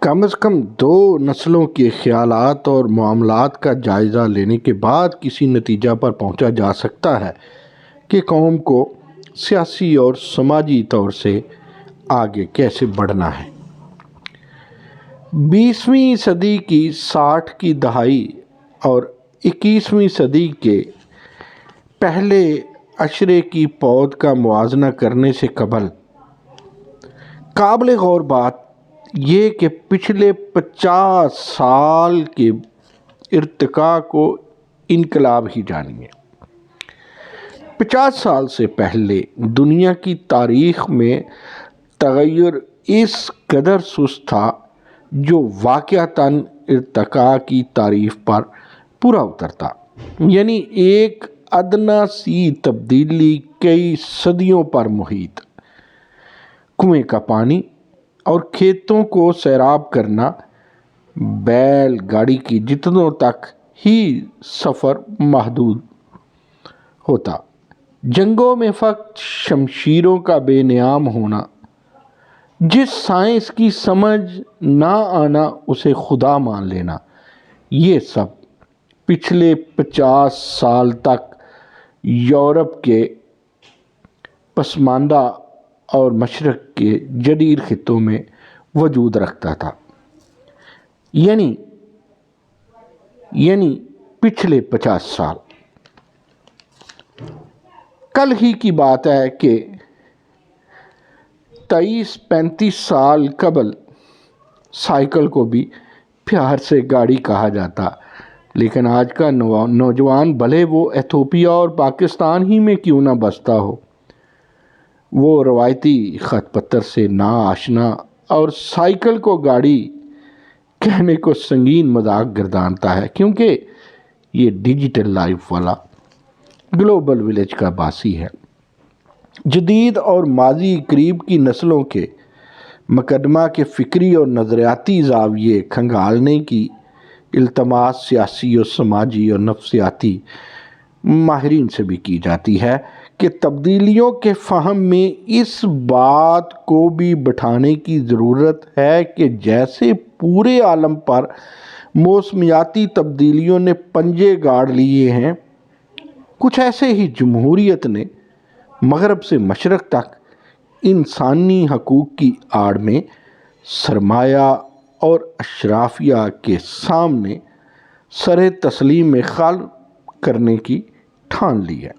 کم از کم 2 نسلوں کے خیالات اور معاملات کا جائزہ لینے کے بعد کسی نتیجہ پر پہنچا جا سکتا ہے کہ قوم کو سیاسی اور سماجی طور سے آگے کیسے بڑھنا ہے۔ 20ویں صدی کی 60 کی دہائی اور 21ویں صدی کے پہلے عشرے کی پود کا موازنہ کرنے سے قبل قابل غور بات یہ کہ پچھلے 50 سال کے ارتقاء کو انقلاب ہی جانیے۔ 50 سال سے پہلے دنیا کی تاریخ میں تغیر اس قدر سست تھا جو واقعتاً ارتقاء کی تعریف پر پورا اترتا، یعنی ایک ادنیٰ سی تبدیلی کئی صدیوں پر محیط۔ کنویں کا پانی اور کھیتوں کو سیراب کرنا، بیل گاڑی کی جتنوں تک ہی سفر محدود ہوتا، جنگوں میں فقط شمشیروں کا بے نیام ہونا، جس سائنس کی سمجھ نہ آنا اسے خدا مان لینا، یہ سب پچھلے 50 سال تک یورپ کے پسماندہ اور مشرق کے جدید خطوں میں وجود رکھتا تھا، یعنی پچھلے 50 سال۔ کل ہی کی بات ہے کہ 33-35 سال قبل سائیکل کو بھی پیار سے گاڑی کہا جاتا، لیکن آج کا نوجوان بھلے وہ ایتھوپیا اور پاکستان ہی میں کیوں نہ بستا ہو، وہ روایتی خط پتر سے نا آشنا اور سائیکل کو گاڑی کہنے کو سنگین مذاق گردانتا ہے، کیونکہ یہ ڈیجیٹل لائف والا گلوبل ولیج کا باسی ہے۔ جدید اور ماضی قریب کی نسلوں کے مقدمہ کے فکری اور نظریاتی زاویے کھنگالنے کی التماس سیاسی اور سماجی اور نفسیاتی ماہرین سے بھی کی جاتی ہے کہ تبدیلیوں کے فہم میں اس بات کو بھی بٹھانے کی ضرورت ہے کہ جیسے پورے عالم پر موسمیاتی تبدیلیوں نے پنجے گاڑ لیے ہیں، کچھ ایسے ہی جمہوریت نے مغرب سے مشرق تک انسانی حقوق کی آڑ میں سرمایہ اور اشرافیہ کے سامنے سر تسلیم میں خال کرنے کی ٹھان لی ہے۔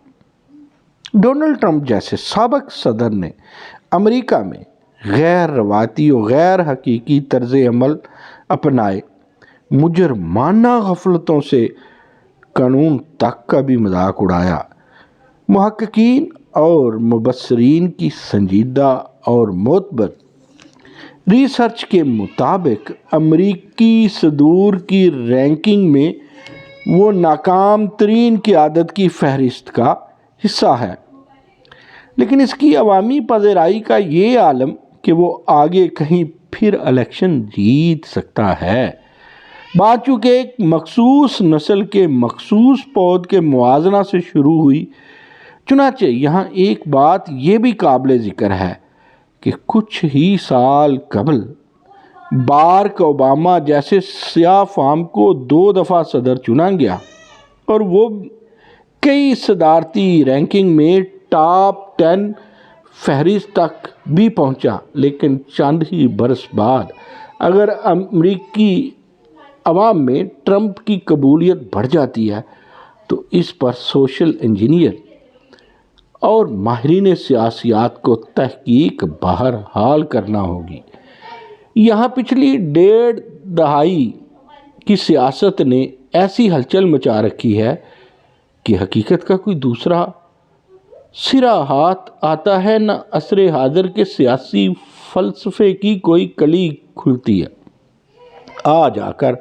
ڈونلڈ ٹرمپ جیسے سابق صدر نے امریکہ میں غیر روایتی اور غیر حقیقی طرز عمل اپنائے، مجرمانہ غفلتوں سے قانون تک کا بھی مذاق اڑایا۔ محققین اور مبصرین کی سنجیدہ اور معتبر ریسرچ کے مطابق امریکی صدور کی رینکنگ میں وہ ناکام ترین قیادت کی فہرست کا حصہ ہے، لیکن اس کی عوامی پذیرائی کا یہ عالم کہ وہ آگے کہیں پھر الیکشن جیت سکتا ہے۔ بات چونکہ ایک مخصوص نسل کے مخصوص پود کے موازنہ سے شروع ہوئی، چنانچہ یہاں ایک بات یہ بھی قابل ذکر ہے کہ کچھ ہی سال قبل باراک اوباما جیسے سیاہ فام کو 2 دفعہ صدر چنا گیا اور وہ کئی صدارتی رینکنگ میں ٹاپ 10 فہرست تک بھی پہنچا، لیکن چند ہی برس بعد اگر امریکی عوام میں ٹرمپ کی قبولیت بڑھ جاتی ہے تو اس پر سوشل انجینئر اور ماہرین سیاسیات کو تحقیق بہرحال کرنا ہوگی۔ یہاں پچھلی 1.5 دہائی کی سیاست نے ایسی ہلچل مچا رکھی ہے کہ حقیقت کا کوئی دوسرا سرا ہاتھ آتا ہے، نہ عصر حاضر کے سیاسی فلسفے کی کوئی کلی کھلتی ہے۔ آ جا کر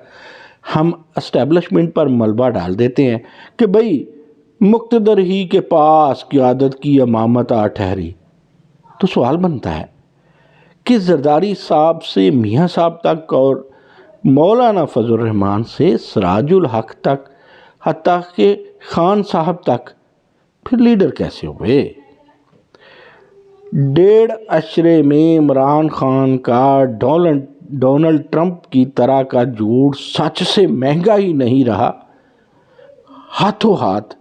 ہم اسٹیبلشمنٹ پر ملبہ ڈال دیتے ہیں کہ بھئی مقتدر ہی کے پاس قیادت کی امامت آ ٹھہری، تو سوال بنتا ہے کہ زرداری صاحب سے میاں صاحب تک اور مولانا فضل الرحمان سے سراج الحق تک، حتیٰ کہ خان صاحب تک پھر لیڈر کیسے ہوئے؟ 1.5 عشرے میں عمران خان کا ڈونلڈ ڈونلڈ ٹرمپ کی طرح کا جھوٹ سچ سے مہنگا ہی نہیں رہا، ہاتھوں ہاتھ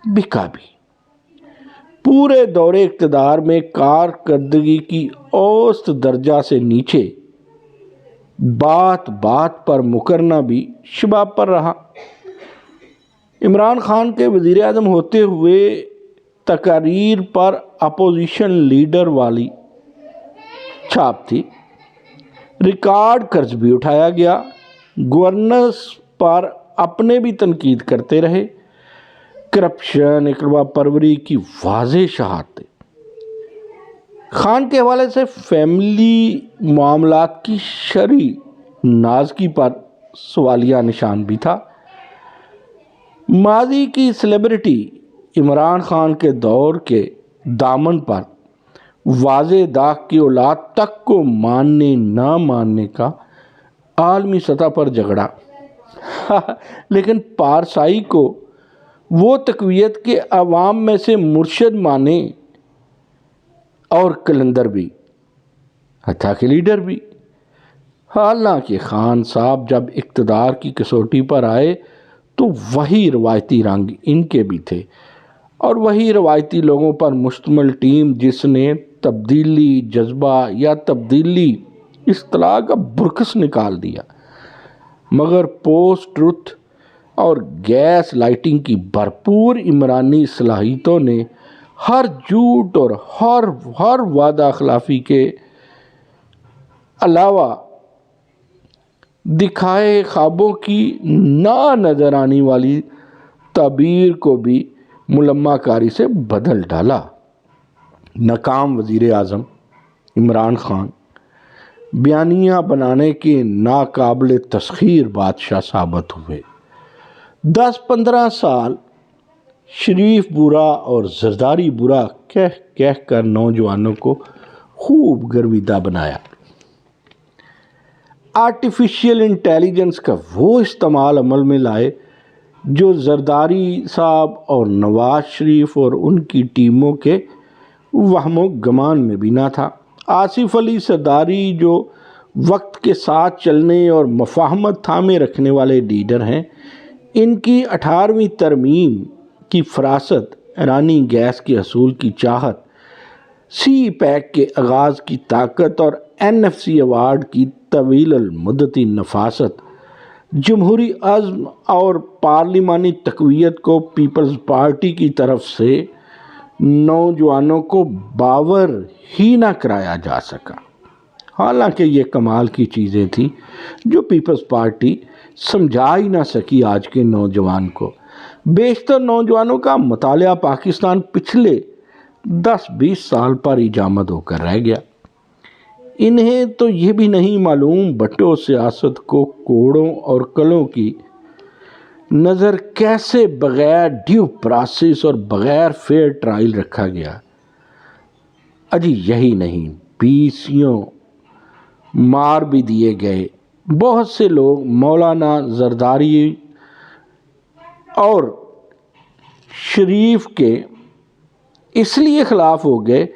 بکا بھی۔ پورے دور اقتدار میں کارکردگی کی اوسط درجہ سے نیچے، بات بات پر مکرنا بھی شباب پر رہا۔ عمران خان کے وزیر اعظم ہوتے ہوئے تقاریر پر اپوزیشن لیڈر والی چھاپ تھی، ریکارڈ قرض بھی اٹھایا گیا، گورننس پر اپنے بھی تنقید کرتے رہے، کرپشن، اقربا پروری کی واضح شہادتیں۔ خان کے حوالے سے فیملی معاملات کی شرعی نازکی پر سوالیہ نشان بھی تھا۔ ماضی کی سیلیبریٹی عمران خان کے دور کے دامن پر واضح داغ کی اولاد تک کو ماننے نہ ماننے کا عالمی سطح پر جھگڑا، لیکن پارسائی کو وہ تقویت کے عوام میں سے مرشد مانے اور کلندر بھی، حتیٰ کہ لیڈر بھی۔ حالانکہ خان صاحب جب اقتدار کی کسوٹی پر آئے تو وہی روایتی رنگ ان کے بھی تھے، اور وہی روایتی لوگوں پر مشتمل ٹیم جس نے تبدیلی جذبہ یا تبدیلی اصطلاح کا برکس نکال دیا، مگر پوسٹ ٹروتھ اور گیس لائٹنگ کی بھرپور عمرانی صلاحیتوں نے ہر جھوٹ اور ہر وعدہ خلافی کے علاوہ دکھائے خوابوں کی نہ نظر آنے والی تعبیر کو بھی ملمہ کاری سے بدل ڈالا۔ ناکام وزیر اعظم عمران خان بیانیہ بنانے کے ناقابل تسخیر بادشاہ ثابت ہوئے۔ 10-15 سال شریف برا اور زرداری برا کہہ کر نوجوانوں کو خوب گرویدہ بنایا۔ آرٹیفیشل انٹیلیجنس کا وہ استعمال عمل میں لائے جو زرداری صاحب اور نواز شریف اور ان کی ٹیموں کے وہم و گمان میں بھی نہ تھا۔ آصف علی زرداری جو وقت کے ساتھ چلنے اور مفاہمت تھامے رکھنے والے لیڈر ہیں، ان کی 18ویں ترمیم کی فراست، ایرانی گیس کے حصول کی چاہت، سی پیک کے آغاز کی طاقت اور NFC ایوارڈ کی طویل المدتی نفاست، جمہوری عزم اور پارلیمانی تقویت کو پیپلز پارٹی کی طرف سے نوجوانوں کو باور ہی نہ کرایا جا سکا۔ حالانکہ یہ کمال کی چیزیں تھیں جو پیپلز پارٹی سمجھا ہی نہ سکی آج کے نوجوان کو۔ بیشتر نوجوانوں کا مطالعہ پاکستان پچھلے 10-20 سال پر ہی جامد ہو کر رہ گیا۔ انہیں تو یہ بھی نہیں معلوم بٹو سیاست کو کوڑوں اور کلوں کی نظر کیسے بغیر ڈیو پروسیس اور بغیر فیئر ٹرائل رکھا گیا۔ اجی یہی نہیں، پیسیوں مار بھی دیے گئے۔ بہت سے لوگ مولانا زرداری اور شریف کے اس لیے خلاف ہو گئے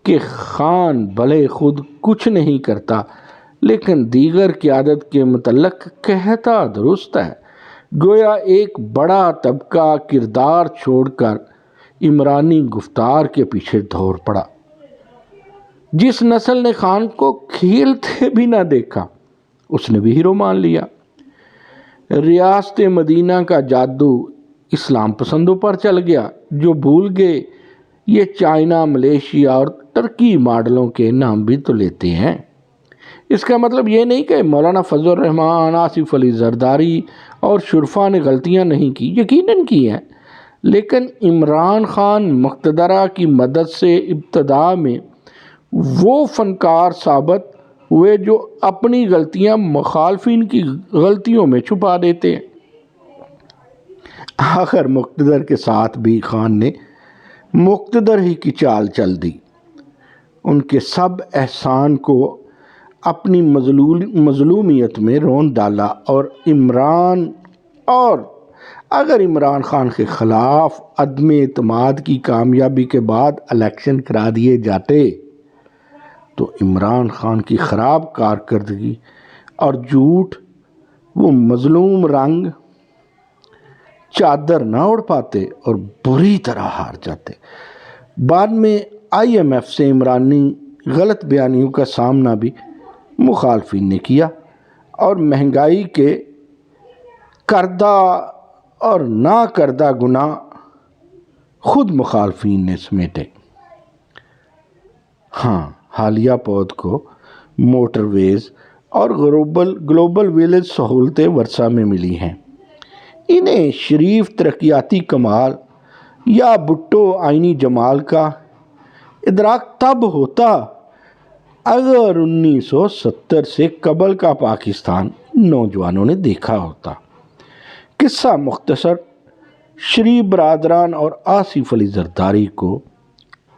کہ خان بھلے خود کچھ نہیں کرتا لیکن دیگر قیادت کے متعلق کہتا درست ہے۔ گویا ایک بڑا طبقہ کردار چھوڑ کر عمرانی گفتار کے پیچھے دوڑ پڑا۔ جس نسل نے خان کو کھیلتے بھی نہ دیکھا اس نے بھی ہیرو مان لیا۔ ریاست مدینہ کا جادو اسلام پسندوں پر چل گیا جو بھول گئے یہ چائنا، ملیشیا اور ترکی ماڈلوں کے نام بھی تو لیتے ہیں۔ اس کا مطلب یہ نہیں کہ مولانا فضل الرحمان، آصف علی زرداری اور شرفا نے غلطیاں نہیں کی، یقیناً کی ہیں، لیکن عمران خان مقتدرہ کی مدد سے ابتدا میں وہ فنکار ثابت ہوئے جو اپنی غلطیاں مخالفین کی غلطیوں میں چھپا دیتے ہیں۔ آخر مقتدر کے ساتھ بھی خان نے مقتدر ہی کی چال چل دی، ان کے سب احسان کو اپنی مظلومیت میں رون ڈالا، اور اگر عمران خان کے خلاف عدم اعتماد کی کامیابی کے بعد الیکشن کرا دیے جاتے تو عمران خان کی خراب کارکردگی اور جھوٹ وہ مظلوم رنگ چادر نہ اڑ پاتے اور بری طرح ہار جاتے۔ بعد میں IMF سے عمرانی غلط بیانیوں کا سامنا بھی مخالفین نے کیا اور مہنگائی کے کردہ اور نہ کردہ گناہ خود مخالفین نے سمیٹے۔ ہاں، حالیہ پود کو موٹر ویز اور گلوبل ویلیج سہولتیں ورثہ میں ملی ہیں۔ انہیں شریف ترقیاتی کمال یا بھٹو آئینی جمال کا ادراک تب ہوتا اگر 1970 سے قبل کا پاکستان نوجوانوں نے دیکھا ہوتا۔ قصہ مختصر، شریف برادران اور آصف علی زرداری کو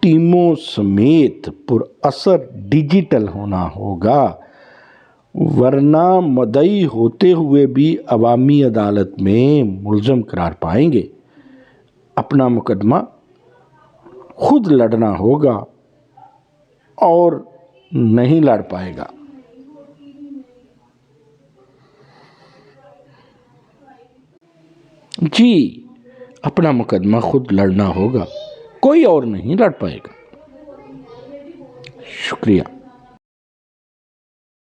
ٹیموں سمیت پر اثر ڈیجیٹل ہونا ہوگا، ورنہ مدعی ہوتے ہوئے بھی عوامی عدالت میں ملزم قرار پائیں گے۔ اپنا مقدمہ خود لڑنا ہوگا اور نہیں لڑ پائے گا۔ جی، اپنا مقدمہ خود لڑنا ہوگا، کوئی اور نہیں لڑ پائے گا۔ شکریہ۔